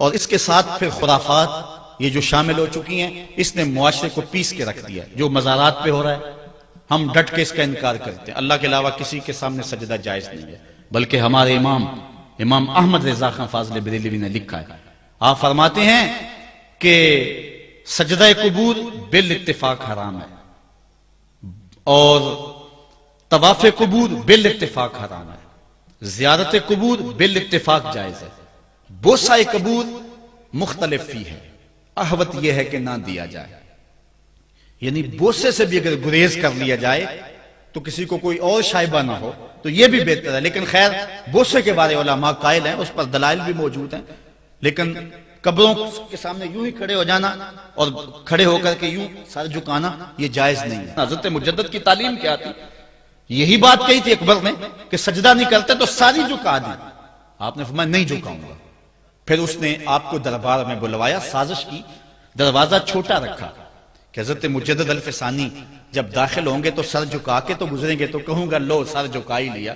اور اس کے ساتھ پھر خرافات یہ جو شامل ہو چکی ہیں، اس نے معاشرے کو پیس کے رکھ دیا۔ جو مزارات پہ ہو رہا ہے ہم ڈٹ کے اس کا انکار کرتے ہیں، اللہ کے علاوہ کسی کے سامنے سجدہ جائز نہیں ہے، بلکہ ہمارے امام احمد رضا خان فاضل بریلوی نے لکھا ہے، آپ فرماتے ہیں کہ سجدہ قبور بالاتفاق حرام ہے اور طواف قبور بالاتفاق حرام ہے، زیارت قبور بالاتفاق جائز ہے، بوسہ قبور مختلف فی ہے، احوط یہ ہے کہ نہ دیا جائے، یعنی بوسے سے بھی اگر گریز کر لیا جائے تو کسی کو کوئی اور شائبہ نہ ہو تو یہ بھی بہتر ہے۔ لیکن خیر بوسے کے بارے علماء قائل ہیں، اس پر دلائل بھی موجود ہیں، لیکن قبروں کے سامنے یوں ہی کھڑے ہو جانا اور کھڑے ہو کر کے یوں سر جھکانا یہ جائز نہیں ہے۔ حضرت مجدد کی تعلیم کیا تھی؟ یہی بات کہی تھی اکبر نے کہ سجدہ نہیں کرتے تو ساری جھکا دی، آپ نے فرمایا نہیں جھکاؤں گا۔ پھر اس نے آپ کو دربار میں بلوایا، سازش کی، دروازہ چھوٹا رکھا کہ حضرت مجدد الفسانی جب داخل ہوں گے تو سر جھکا کے تو گزریں گے، تو کہوں گا لو سر جھکا ہی لیا،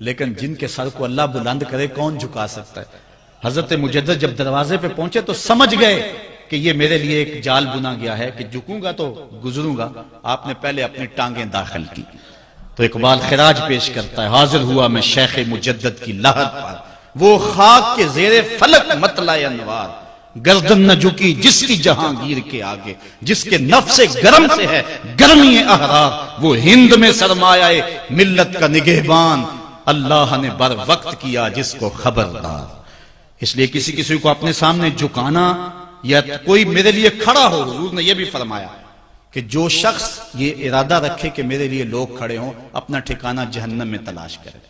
لیکن جن کے سر کو اللہ بلند کرے کون جھکا سکتا ہے؟ حضرت مجدد جب دروازے پہ پہنچے تو سمجھ گئے کہ یہ میرے لیے ایک جال بنا گیا ہے کہ جھکوں گا تو گزروں گا، آپ نے پہلے اپنی ٹانگیں داخل کی۔ تو اقبال خراج پیش کرتا ہے، حاضر ہوا میں شیخ مجدد کی لحد پر، وہ خاک کے زیر فلک مطلع انوار، گردن نہ جھکی جس کی جہانگیر کے آگے، جس کے نفس گرم سے ہے گرمی احرار، وہ ہند میں سرمایہ ملت کا نگہبان، اللہ نے بر وقت کیا جس کو خبردار۔ اس لیے کسی کو اپنے سامنے جھکانا یا کوئی میرے لیے کھڑا ہو، حضور نے یہ بھی فرمایا کہ جو شخص یہ ارادہ رکھے کہ میرے لیے لوگ کھڑے ہوں اپنا ٹھکانہ جہنم میں تلاش کرے۔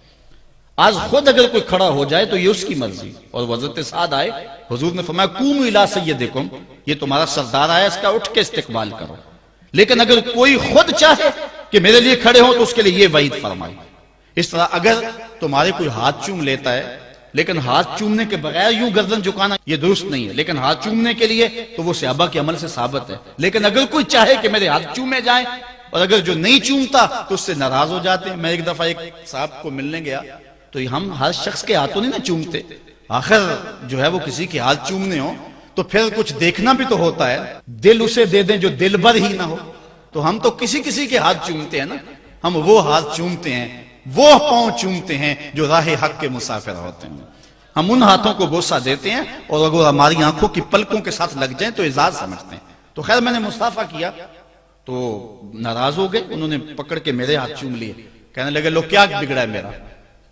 آج خود اگر کوئی کھڑا ہو جائے تو یہ اس کی مرضی، اور حضرت سعد آئے، حضور نے فرمایا قوموا الی سیدکم، یہ تمہارا سردار آیا، اس کا اٹھ کے استقبال کرو۔ لیکن اگر کوئی خود چاہے کہ میرے لیے کھڑے ہوں تو اس کے لیے یہ وعید فرمائی۔ اس طرح اگر تمہارے کوئی ہاتھ چوم لیتا ہے لیکن ہاتھ چومنے کے بغیر یوں گردن جھکانا یہ درست نہیں ہے، لیکن ہاتھ چومنے کے لیے تو وہ صحابہ کے عمل سے ثابت ہے۔ لیکن اگر کوئی چاہے کہ میرے ہاتھ چومے جائیں اور اگر جو نہیں چومتا تو اس سے ناراض ہو جاتے ہیں۔ میں ایک دفعہ ایک صاحب کو ملنے گیا تو ہم ہر شخص کے ہاتھوں نہیں نہ چومتے، آخر جو ہے وہ کسی کے ہاتھ چومنے ہو تو پھر کچھ دیکھنا بھی تو ہوتا ہے، دل اسے دے دیں جو دل بر ہی نہ ہو، تو ہم تو کسی کے ہاتھ چومتے ہیں نا، ہم وہ ہاتھ چومتے ہیں، وہ پاؤں چومتے ہیں جو راہ حق کے مسافر ہوتے ہیں، ہم ان ہاتھوں کو بوسہ دیتے ہیں اور اگر ہماری آنکھوں کی پلکوں کے ساتھ لگ جائیں تو اعزاز سمجھتے ہیں۔ تو خیر میں نے مصافحہ کیا تو ناراض ہو گئے، انہوں نے پکڑ کے میرے ہاتھ چوم لیے، کہنے لگے لو کیا بگڑا ہے میرا؟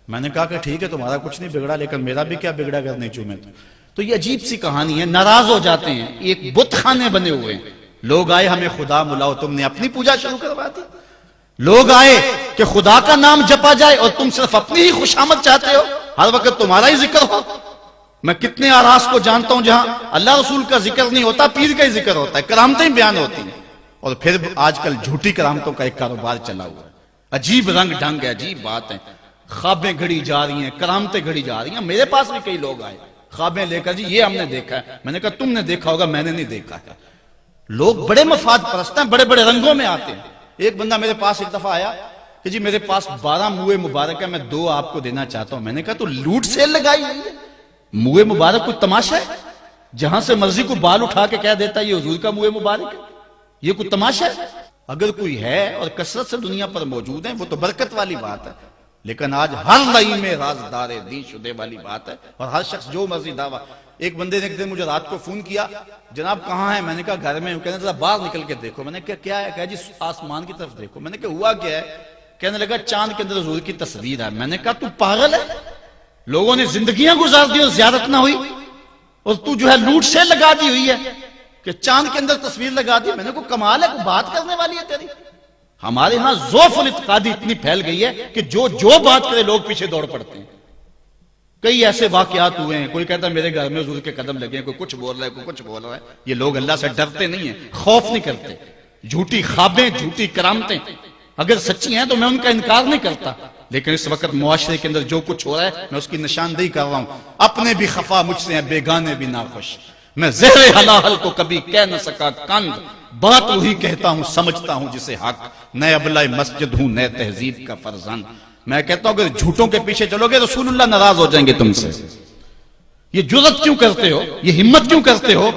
میں نے کہا کہ ٹھیک ہے تمہارا کچھ نہیں بگڑا لیکن میرا بھی کیا بگڑا اگر نہیں چومے تو یہ عجیب سی کہانی ہے، ناراض ہو جاتے ہیں۔ ایک بت خانے بنے ہوئے ہیں، لوگ آئے ہمیں خدا ملاؤ، تم نے اپنی پوجا شروع کروا دی۔ لوگ آئے کہ خدا کا نام جپا جائے اور تم صرف اپنی ہی خوشامد چاہتے ہو، ہر وقت تمہارا ہی ذکر ہو۔ میں کتنے آراس کو جانتا ہوں جہاں اللہ رسول کا ذکر نہیں ہوتا، پیر کا ہی ذکر ہوتا ہے، کرامتیں بیان ہوتی ہیں، اور پھر آج کل جھوٹی کرامتوں کا ایک کاروبار چلا ہوا ہے، عجیب رنگ ڈھنگ ہے، عجیب بات ہے، خوابیں گھڑی جا رہی ہیں، کرامتیں گھڑی جا رہی ہیں۔ میرے پاس بھی کئی لوگ آئے خوابیں لے کر، جی یہ ہم نے دیکھا ہے، میں نے کہا تم نے دیکھا ہوگا میں نے نہیں دیکھا ہے۔ لوگ بڑے مفاد پرست ہیں، بڑے بڑے رنگوں میں آتے ہیں۔ ایک بندہ میرے پاس ایک دفعہ آیا کہ جی میرے پاس 12 موئے مبارک ہے، میں 2 آپ کو دینا چاہتا ہوں۔ میں نے کہا تو لوٹ سیل لگائی ہوئی ہے، موئے مبارک کوئی تماشا ہے؟ جہاں سے مرضی کو بال اٹھا کے کہہ دیتا ہے یہ حضور کا موئے مبارک ہے، یہ کوئی تماشا ہے؟ اگر کوئی ہے اور کثرت سے دنیا پر موجود ہے وہ تو برکت والی بات ہے، لیکن آج ہر لئی میں رازدار دین شدے والی بات ہے، اور ہر شخص جو مرضی دعویٰ۔ ایک بندے نے ایک دن مجھے رات کو فون کیا، جناب کہاں ہیں؟ میں نے کہا گھر میں ہوں۔ کہنے لگا باہر نکل کے دیکھو۔ میں نے کہا کیا ہے؟ کہا جی آسمان کی طرف دیکھو۔ میں نے کہا ہوا کیا ہے؟ کہنے لگا چاند کے اندر حضور کی تصویر ہے۔ میں نے کہا تو پاگل ہے، لوگوں نے زندگیاں گزار دی اور زیارت نہ ہوئی، اور تو جو ہے لوٹ سے لگا دی ہوئی ہے کہ چاند کے اندر تصویر لگا دی۔ میں نے کہا کمال ہے، کوئی بات کرنے والی ہے تیری؟ ہمارے ہاں ذوف الاعتقادی اتنی پھیل گئی ہے کہ جو بات کرے لوگ پیچھے دوڑ پڑتے ہیں۔ کئی ایسے واقعات ہوئے ہیں، کوئی کہتا ہے میرے گھر میں حضور کے قدم لگے ہیں، کوئی کچھ بول رہا ہے، کوئی کچھ بول رہا ہے۔ یہ لوگ اللہ سے ڈرتے نہیں ہیں، خوف نہیں کرتے۔ جھوٹی خوابیں، جھوٹی کرامتیں اگر سچی ہیں تو میں ان کا انکار نہیں کرتا، لیکن اس وقت معاشرے کے اندر جو کچھ ہو رہا ہے میں اس کی نشاندہی کر رہا ہوں۔ اپنے بھی خفا مجھ سے ہیں، بیگانے بھی ناخوش، میں زہر حلاحل کو کبھی کہہ نہ سکا کند، بات وہی کہتا ہوں سمجھتا ہوں جسے حق، نئے ابلۂ مسجد ہوں نئے تہذیب کا فرزند۔ میں کہتا ہوں اگر جھوٹوں کے پیچھے چلو گے رسول اللہ ناراض ہو جائیں گے تم سے۔ یہ جرت کیوں کرتے ہو؟ یہ ہمت کیوں کرتے ہو؟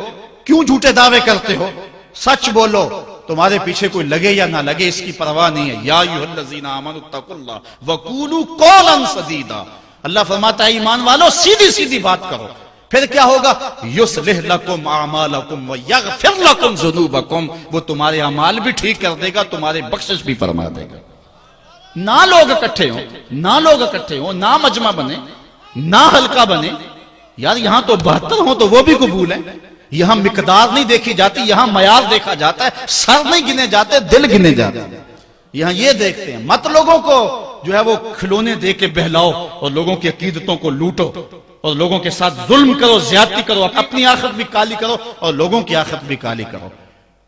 کیوں جھوٹے دعوے کرتے ہو؟ سچ بولو، تمہارے پیچھے کوئی لگے یا نہ لگے اس کی پرواہ نہیں ہے۔ یا ایھا الذین آمنوا اتقوا اللہ وقولوا قولا سدیدا، اللہ فرماتا ہے ایمان والو سیدھی سیدھی بات کرو، پھر کیا ہوگا؟ یصلح لکم اعمالکم ویغفر لکم ذنوبکم، وہ تمہارے اعمال بھی ٹھیک کر دے گا، تمہارے بخشش بھی فرما دے گا۔ نہ لوگ اکٹھے ہوں، نہ مجمع بنے، نہ حلقہ بنے، یار یہاں تو 72 ہوں تو وہ بھی قبول ہے۔ یہاں مقدار نہیں دیکھی جاتی، یہاں معیار دیکھا جاتا ہے، سر نہیں گنے جاتے، دل گنے جاتے ہیں۔ یہاں یہ دیکھتے ہیں، مت لوگوں کو جو ہے وہ کھلونے دے کے بہلاؤ اور لوگوں کی عقیدتوں کو لوٹو اور لوگوں کے ساتھ ظلم کرو، زیادتی کرو، اپنی آخرت بھی کالی کرو اور لوگوں کی آخرت بھی کالی کرو۔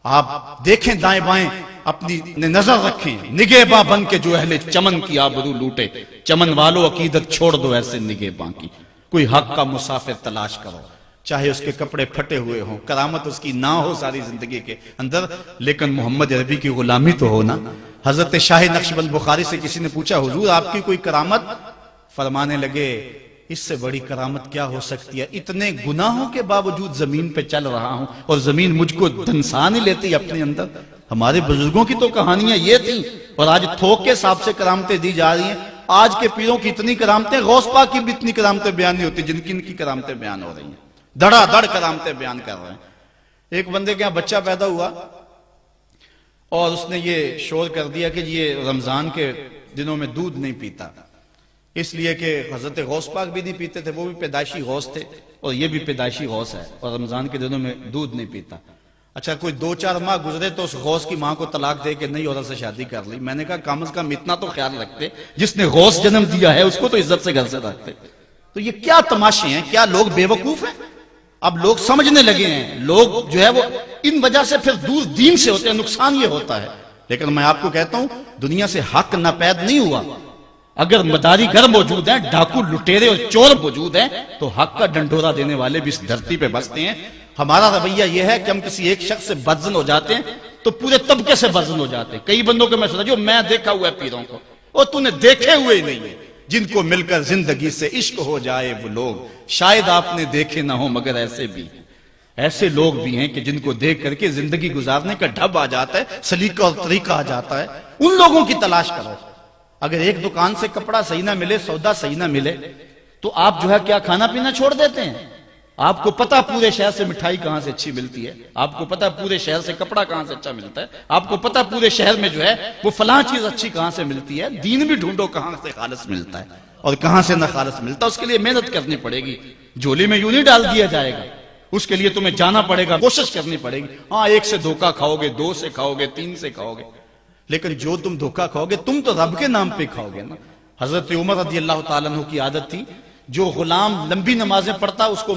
آپ دیکھیں دائیں بائیں، اپنی نظر رکھیں، نگہباں بن کے جو اہل چمن کی آبرو لوٹے، چمن والو عقیدت چھوڑ دو ایسے نگہباں کی، کوئی حق کا مسافر تلاش کرو، چاہے اس کے کپڑے پھٹے ہوئے ہوں، کرامت اس کی نہ ہو ساری زندگی کے اندر، لیکن محمد عربی کی غلامی تو ہو نا۔ حضرت شاہ نقشبند بخاری سے کسی نے پوچھا حضور آپ کی کوئی کرامت؟ فرمانے لگے اس سے بڑی کرامت کیا ہو سکتی ہے؟ اتنے گناہوں کے باوجود زمین پہ چل رہا ہوں اور زمین مجھ کو دھنسا نہیں لیتی اپنے اندر۔ ہمارے بزرگوں کی تو کہانیاں یہ تھیں، اور آج تھوک کے حساب سے کرامتیں دی جا رہی ہیں۔ آج کے پیروں کی اتنی کرامتیں، غوث پاک کی بھی اتنی کرامتیں بیان نہیں ہوتی جن کی ان کی کرامتیں بیان ہو رہی ہیں، دڑا دڑ کرامتیں بیان کر رہے ہیں۔ ایک بندے کے یہاں بچہ پیدا ہوا اور اس نے یہ شور کر دیا کہ یہ رمضان کے دنوں میں دودھ نہیں پیتا، اس لیے کہ حضرت غوث پاک بھی نہیں پیتے تھے، وہ بھی پیدائشی غوث تھے اور یہ بھی پیدائشی غوث ہے، اور رمضان کے دنوں میں دودھ نہیں پیتا۔ اچھا کوئی 2-4 ماہ گزرے تو اس غوث کی ماں کو طلاق دے کے نئی عورت سے شادی کر لی۔ میں نے کہا کم از کم اتنا تو خیال رکھتے، جس نے غوث جنم دیا ہے اس کو تو عزت سے گھر سے رکھتے۔ تو یہ کیا تماشے ہیں؟ کیا لوگ بے وقوف ہیں؟ اب لوگ سمجھنے لگے ہیں، لوگ جو ہے وہ ان وجہ سے پھر دور دین سے ہوتے ہیں، نقصان یہ ہوتا ہے۔ لیکن میں آپ کو کہتا ہوں دنیا سے حق ناپید نہیں ہوا۔ اگر مداری گر موجود ہیں، ڈاکو لٹیرے اور چور موجود ہیں، تو حق کا ڈنڈورا دینے والے بھی اس دھرتی پہ بستے ہیں۔ ہمارا رویہ یہ ہے کہ ہم کسی ایک شخص سے بدزن ہو جاتے ہیں تو پورے طبقے سے بدزن ہو جاتے ہیں۔ کئی بندوں کو میں سنا جو میں دیکھا ہوا ہے پیروں کو، اور تو نے دیکھے ہوئے نہیں ہے، جن کو مل کر زندگی سے عشق ہو جائے وہ لوگ شاید آپ نے دیکھے نہ ہو، مگر ایسے لوگ بھی ہیں کہ جن کو دیکھ کر کے زندگی گزارنے کا ڈھب آ جاتا ہے، سلیقہ اور طریقہ آ جاتا ہے۔ ان لوگوں کی تلاش کرو۔ اگر ایک دکان سے کپڑا صحیح نہ ملے، سودا صحیح نہ ملے، تو آپ جو ہے کیا کھانا پینا چھوڑ دیتے ہیں؟ آپ کو پتا پورے شہر سے مٹھائی کہاں سے اچھی ملتی ہے، آپ کو پتا پورے شہر سے کپڑا کہاں سے اچھا ملتا ہے، آپ کو پتا پورے شہر میں جو ہے وہ فلاں چیز اچھی کہاں سے ملتی ہے۔ دین بھی ڈھونڈو کہاں سے خالص ملتا ہے اور کہاں سے نہ خالص ملتا ہے، اس کے لیے محنت کرنی پڑے گی۔ جھولی میں یوں نہیں ڈال دیا جائے گا، اس کے لیے تمہیں جانا پڑے گا، کوشش کرنی پڑے گی۔ ہاں ایک سے دھوکہ کھاؤ گے، 2 سے کھاؤ گے، 3 سے کھاؤ گے، لیکن جو تم دھوکہ کھاؤ گے تم تو رب کے نام پہ کھاؤ گے نا۔ حضرت عمر رضی اللہ تعالیٰ عنہ کی عادت تھی، جو غلام لمبی نمازیں پڑھتا اس کو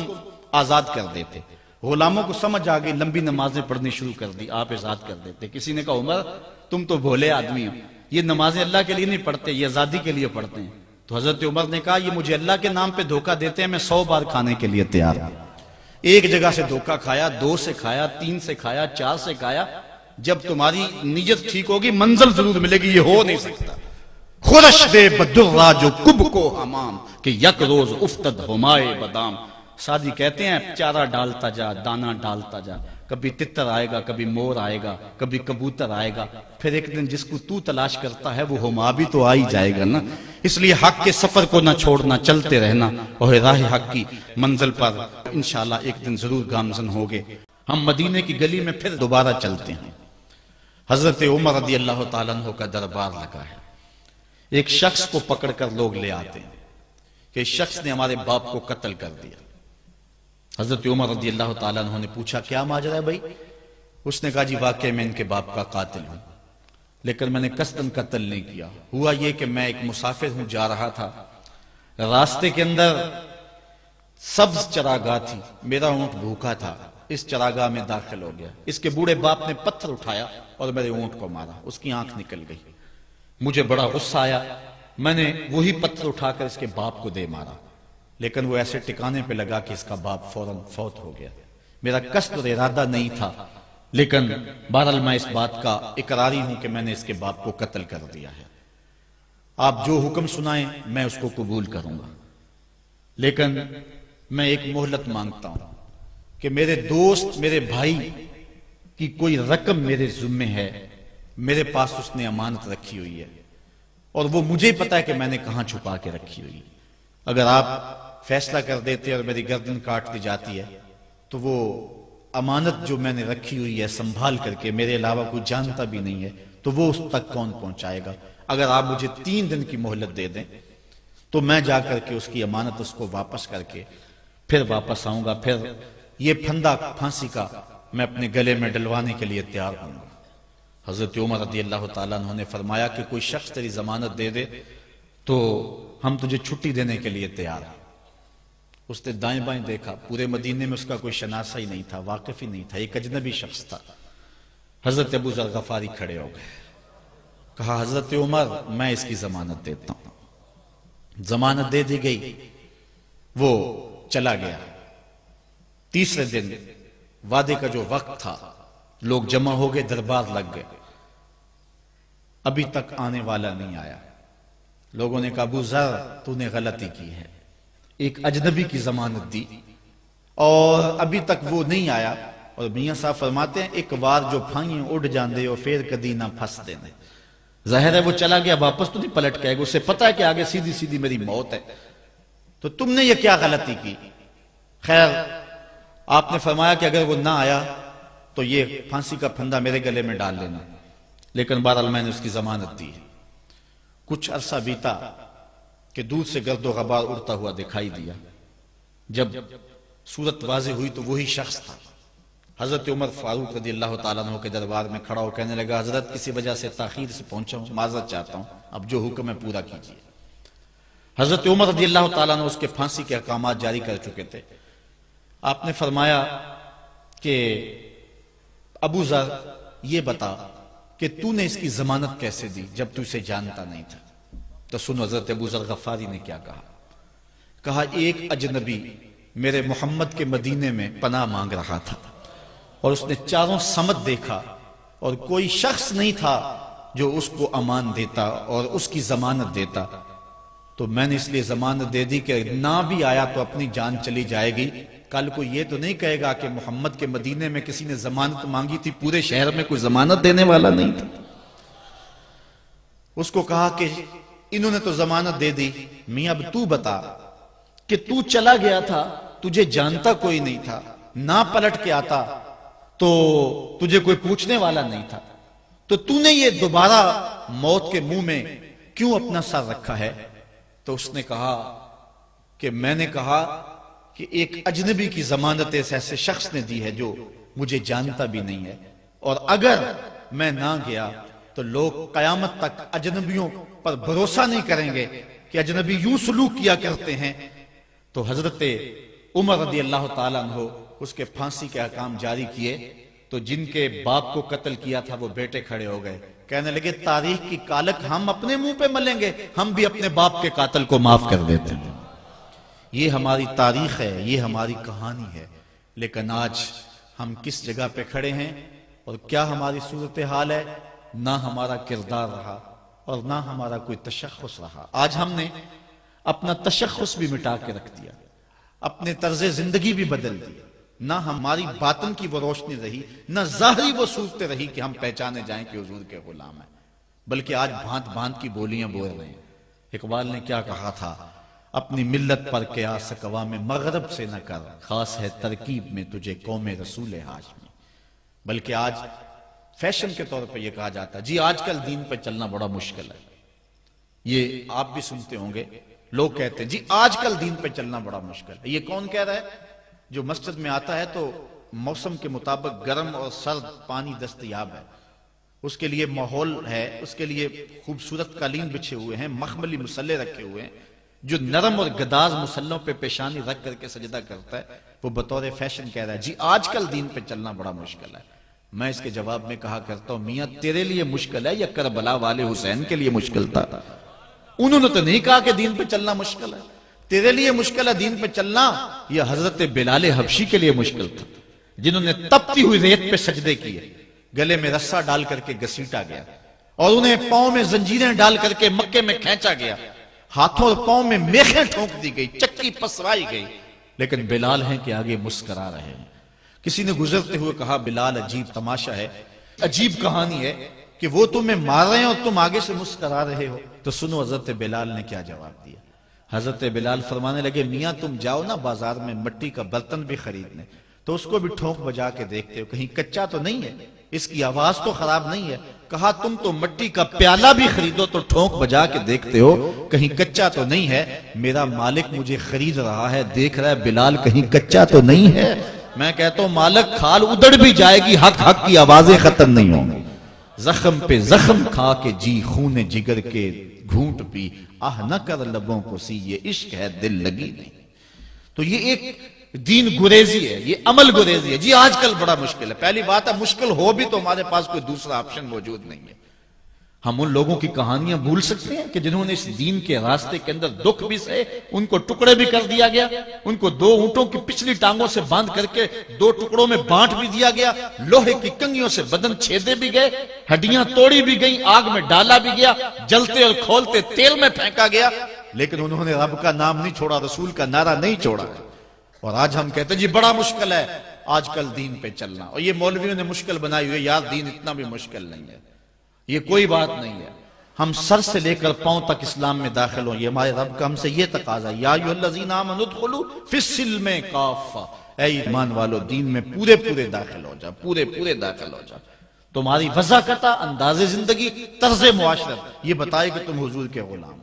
آزاد کر دیتے۔ غلاموں کو سمجھ آ گئی، لمبی نمازیں پڑھنی شروع کر دی، آپ آزاد کر دیتے۔ کسی نے کہا عمر تم تو بھولے آدمی ہو، یہ نمازیں اللہ کے لیے نہیں پڑھتے، یہ آزادی کے لیے پڑھتے ہیں۔ تو حضرت عمر نے کہا یہ مجھے اللہ کے نام پہ دھوکہ دیتے ہیں، میں 100 بار کھانے کے لیے تیار ہوں۔ ایک جگہ سے دھوکہ کھایا، 2 سے کھایا، 3 سے کھایا، 4 سے کھایا۔ جب تمہاری نیت ٹھیک ہوگی منزل ضرور ملے گی، یہ ہو نہیں سکتا۔ خورش دے بدرہ جو کب کو حمام کہ یک روز افتد ہمائے بدام۔ سادی کہتے ہیں چارہ ڈالتا جا، دانہ ڈالتا جا، کبھی تتر آئے گا، کبھی مور آئے گا، کبھی کبوتر آئے گا، پھر ایک دن جس کو تو تلاش کرتا ہے وہ ہما بھی تو آ ہی جائے گا نا۔ اس لیے حق کے سفر کو نہ چھوڑنا، چلتے رہنا اور راہ حق کی منزل پر انشاءاللہ ایک دن ضرور گامزن ہوگے۔ ہم مدینے کی گلی میں پھر دوبارہ چلتے ہیں۔ حضرت عمر رضی اللہ تعالیٰ عنہ کا دربار لگا ہے۔ ایک شخص کو پکڑ کر لوگ لے آتے ہیں کہ اس شخص نے ہمارے باپ کو قتل کر دیا۔ حضرت عمر رضی اللہ تعالیٰ عنہ نے پوچھا کیا ماجرا ہے بھائی؟ اس نے کہا جی واقعی میں ان کے باپ کا قاتل ہوں، لیکن میں نے قصداً قتل نہیں کیا۔ ہوا یہ کہ میں ایک مسافر ہوں، جا رہا تھا، راستے کے اندر سبز چراگاہ تھی، میرا اونٹ بھوکا تھا، اس چراگاہ میں داخل ہو گیا۔ اس کے بوڑھے باپ نے پتھر اٹھایا اور میرے اونٹ کو مارا، اس کی آنکھ نکل گئی۔ مجھے بڑا غصہ آیا، میں نے وہی پتھر اٹھا کر اس کے باپ کو دے مارا، لیکن وہ ایسے ٹکانے پہ لگا کہ اس کا باپ فوراً فوت ہو گیا۔ میرا قصد اور ارادہ نہیں تھا، لیکن بہرحال میں اس بات کا اقراری ہوں کہ میں نے اس کے باپ کو قتل کر دیا ہے۔ آپ جو حکم سنائیں میں اس کو قبول کروں گا، لیکن میں ایک مہلت مانگتا ہوں کہ میرے دوست میرے بھائی کی کوئی رقم میرے ذمے ہے، میرے پاس اس نے امانت رکھی ہوئی ہے اور وہ مجھے پتا ہے کہ میں نے کہاں چھپا کے رکھی ہوئی ہے۔ اگر آپ فیصلہ کر دیتے اور میری گردن کاٹ دی جاتی ہے تو وہ امانت جو میں نے رکھی ہوئی ہے سنبھال کر کے میرے علاوہ کوئی جانتا بھی نہیں ہے تو وہ اس تک کون پہنچائے گا؟ اگر آپ مجھے 3 دن کی مہلت دے دیں تو میں جا کر کے اس کی امانت اس کو واپس کر کے پھر واپس آؤں گا، پھر یہ پھندا پھانسی کا میں اپنے گلے میں ڈلوانے کے لیے تیار ہوں گا۔ حضرت عمر رضی اللہ تعالیٰ عنہ نے فرمایا کہ کوئی شخص تیری ضمانت دے دے تو ہم تجھے چھٹی دینے کے لیے تیار ہیں۔ اس نے دائیں بائیں دیکھا، پورے مدینے میں اس کا کوئی شناسہ ہی نہیں تھا، واقف ہی نہیں تھا، ایک اجنبی شخص تھا۔ حضرت ابو ذر غفاری کھڑے ہو گئے، کہا حضرت عمر میں اس کی ضمانت دیتا ہوں۔ ضمانت دے دی گئی، وہ چلا گیا۔ تیسرے دن وعدے کا جو وقت تھا لوگ جمع ہو گئے، دربار لگ گئے، ابھی تک آنے والا نہیں آیا۔ لوگوں نے کہا ابو ذر تو نے غلطی کی ہے، ایک اجنبی کی ضمانت دی اور ابھی تک وہ نہیں آیا۔ اور میاں صاحب فرماتے ہیں ایک بار جو پھائیں اڑ جاندے ہو پھر کدی نہ پھنس دینے۔ ظاہر ہے وہ چلا گیا، واپس تو نہیں پلٹ کے آئے گا، اسے پتا ہے کہ آگے سیدھی سیدھی میری موت ہے، تو تم نے یہ کیا غلطی کی؟ خیر آپ نے فرمایا کہ اگر وہ نہ آیا تو یہ پھانسی کا پھندا میرے گلے میں ڈال لینا، لیکن بہرحال میں نے اس کی ضمانت دی۔ کچھ عرصہ بیتا کہ دور سے گرد و غبار اڑتا ہوا دکھائی دیا۔ جب صورت واضح ہوئی تو وہی شخص تھا۔ حضرت عمر فاروق رضی اللہ تعالیٰ عنہ کے دربار میں کھڑا ہو کہنے لگا حضرت کسی وجہ سے تاخیر سے پہنچا ہوں، معذرت چاہتا ہوں، اب جو حکم ہے پورا کیجیے۔ حضرت عمر رضی اللہ تعالیٰ عنہ اس کے پھانسی کے احکامات جاری کر چکے تھے۔ آپ نے فرمایا کہ ابو ذر یہ بتا کہ تو نے اس کی ضمانت کیسے دی جب تو اسے جانتا نہیں تھا؟ تو سنو حضرت ابو ذر غفاری نے کیا کہا۔ کہا ایک اجنبی میرے محمد کے مدینے میں پناہ مانگ رہا تھا اور اس نے چاروں سمت دیکھا اور کوئی شخص نہیں تھا جو اس کو امان دیتا اور اس کی ضمانت دیتا، تو میں نے اس لیے ضمانت دے دی کہ نہ بھی آیا تو اپنی جان چلی جائے گی، کل کو یہ تو نہیں کہے گا کہ محمد کے مدینے میں کسی نے ضمانت مانگی تھی، پورے شہر میں کوئی ضمانت دینے والا نہیں تھا۔ اس کو کہا کہ انہوں نے تو ضمانت دے دی، میاں اب تو بتا کہ تو چلا گیا تھا، تجھے جانتا کوئی نہیں تھا، نہ پلٹ کے آتا تو تجھے کوئی پوچھنے والا نہیں تھا، تو نے یہ دوبارہ موت کے منہ میں کیوں اپنا سر رکھا ہے؟ تو اس نے کہا کہ میں نے کہا کہ ایک اجنبی کی ضمانت ایسے شخص نے دی ہے جو مجھے جانتا بھی نہیں ہے، اور اگر میں نہ گیا تو لوگ قیامت تک اجنبیوں پر بھروسہ نہیں کریں گے کہ اجنبی یوں سلوک کیا کرتے ہیں۔ تو حضرت عمر رضی اللہ تعالیٰ عنہ اس کے پھانسی کے احکام جاری کیے، تو جن کے باپ کو قتل کیا تھا وہ بیٹے کھڑے ہو گئے، کہنے لگے تاریخ کی کالک ہم اپنے منہ پہ ملیں گے، ہم بھی اپنے باپ کے قاتل کو معاف کر دیتے ہیں۔ یہ ہماری تاریخ ہے، یہ ہماری کہانی ہے، لیکن آج ہم کس جگہ پہ کھڑے ہیں اور کیا ہماری صورتحال ہے؟ نہ ہمارا کردار رہا اور نہ ہمارا کوئی تشخص رہا۔ آج ہم نے اپنا تشخص بھی مٹا کے رکھ دیا، اپنے طرز زندگی بھی بدل دی، نہ ہماری باطن کی وہ روشنی رہی، نہ ظاہری وہ صورت رہی کہ ہم پہچانے جائیں کہ حضور کے غلام ہیں، بلکہ آج بھانت بھانت کی بولیاں بول رہے ہیں۔ اقبال نے کیا کہا تھا؟ اپنی ملت پر قیاس اقوام مغرب سے نہ کر، خاص ہے ترکیب میں تجھے قوم رسول ہاشمی۔ بلکہ آج فیشن کے طور پر یہ کہا جاتا ہے جی آج کل دین پہ چلنا بڑا مشکل ہے، یہ آپ بھی سنتے ہوں گے، لوگ کہتے ہیں جی آج کل دین پہ چلنا بڑا مشکل ہے۔ یہ کون کہہ رہا ہے؟ جو مسجد میں آتا ہے تو موسم کے مطابق گرم اور سرد پانی دستیاب ہے، اس کے لیے ماحول ہے، اس کے لیے خوبصورت قالین بچھے ہوئے ہیں، مخملی مسلے رکھے ہوئے ہیں، جو نرم اور گداز مسلوں پہ پیشانی رکھ کر کے سجدہ کرتا ہے، وہ بطور فیشن کہہ رہا ہے جی آج کل دین پہ چلنا بڑا مشکل ہے۔ میں اس کے جواب میں کہا کرتا ہوں میاں تیرے لیے مشکل ہے یا کربلا والے حسین کے لیے مشکل تھا؟ انہوں نے تو نہیں کہا کہ دین پہ چلنا مشکل ہے، تیرے لیے مشکل ہے دین پہ چلنا یا حضرت بلال حبشی کے لیے مشکل تھا، جنہوں نے تپتی ہوئی ریت پہ سجدے کیے، گلے میں رسا ڈال کر کے گھسیٹا گیا اور انہیں پاؤں میں زنجیریں ڈال کر کے مکے میں کھینچا گیا، ہاتھوں اور پاؤں میں میخیں ٹھونک دی گئی، چکی پسرائی گئی، لیکن بلال ہیں کہ آگے مسکرا رہے ہیں. کسی نے گزرتے ہوئے کہا بلال عجیب تماشا ہے، عجیب کہانی ہے کہ وہ تمہیں مار رہے ہیں اور تم آگے سے مسکرا رہے ہو. تو سنو حضرت بلال نے کیا جواب دیا. حضرت بلال فرمانے لگے میاں تم جاؤ نا بازار میں مٹی کا برتن بھی خریدنے، تو اس کو بھی ٹھونک بجا کے دیکھتے ہو کہیں کچا تو نہیں ہے، اس کی آواز تو خراب نہیں ہے. کہا تم تو مٹی کا پیالہ بھی خریدو تو ٹھونک بجا کے دیکھتے ہو کہیں کچا تو نہیں ہے. میرا مالک مجھے خرید رہا ہے، دیکھ رہا ہے بلال کہیں کچا تو نہیں ہے. میں کہتا ہوں مالک کھال ادڑ بھی جائے گی، حق حق کی آوازیں ختم نہیں ہوں گی. زخم پہ زخم کھا کے جی خون جگر کے گھونٹ پی، آہ نہ کر لبوں کو سی یہ عشق ہے دل لگی نہیں. تو یہ ایک دین گریزی ہے، یہ عمل گریزی ہے. جی آج کل بڑا مشکل ہے. پہلی بات ہے مشکل ہو بھی تو ہمارے پاس کوئی دوسرا آپشن موجود نہیں ہے. ہم ان لوگوں کی کہانیاں بھول سکتے ہیں کہ جنہوں نے اس دین کے راستے کے اندر دکھ بھی سہے، ان کو ٹکڑے بھی کر دیا گیا، ان کو 2 اونٹوں کی پچھلی ٹانگوں سے باندھ کر کے 2 ٹکڑوں میں بانٹ بھی دیا گیا، لوہے کی کنگھیوں سے بدن چھیدے بھی گئے، ہڈیاں توڑی بھی گئیں، آگ میں ڈالا بھی گیا، جلتے اور کھولتے تیل میں پھینکا گیا، لیکن انہوں نے رب کا نام نہیں چھوڑا، رسول کا نعرہ نہیں چھوڑا. اور آج ہم کہتے ہیں جی بڑا مشکل ہے آج کل دین پہ چلنا، اور یہ مولویوں نے مشکل بنائی ہوئی ہے. یار دین اتنا بھی مشکل نہیں ہے، یہ کوئی بات نہیں ہے. ہم سر سے لے کر پاؤں تک اسلام میں داخل ہوں، یہ ہمارے رب کا ہم سے یہ تقاضا ہے. یا ایھا الذین آمنوا ادخلوا فی السلم کافہ، اے ایمان والو دین میں پورے داخل ہو جاؤ، پورے داخل ہو جاؤ. تمہاری وضاحت، انداز زندگی، طرز معاشرت یہ بتائے کہ تم حضور کے غلام.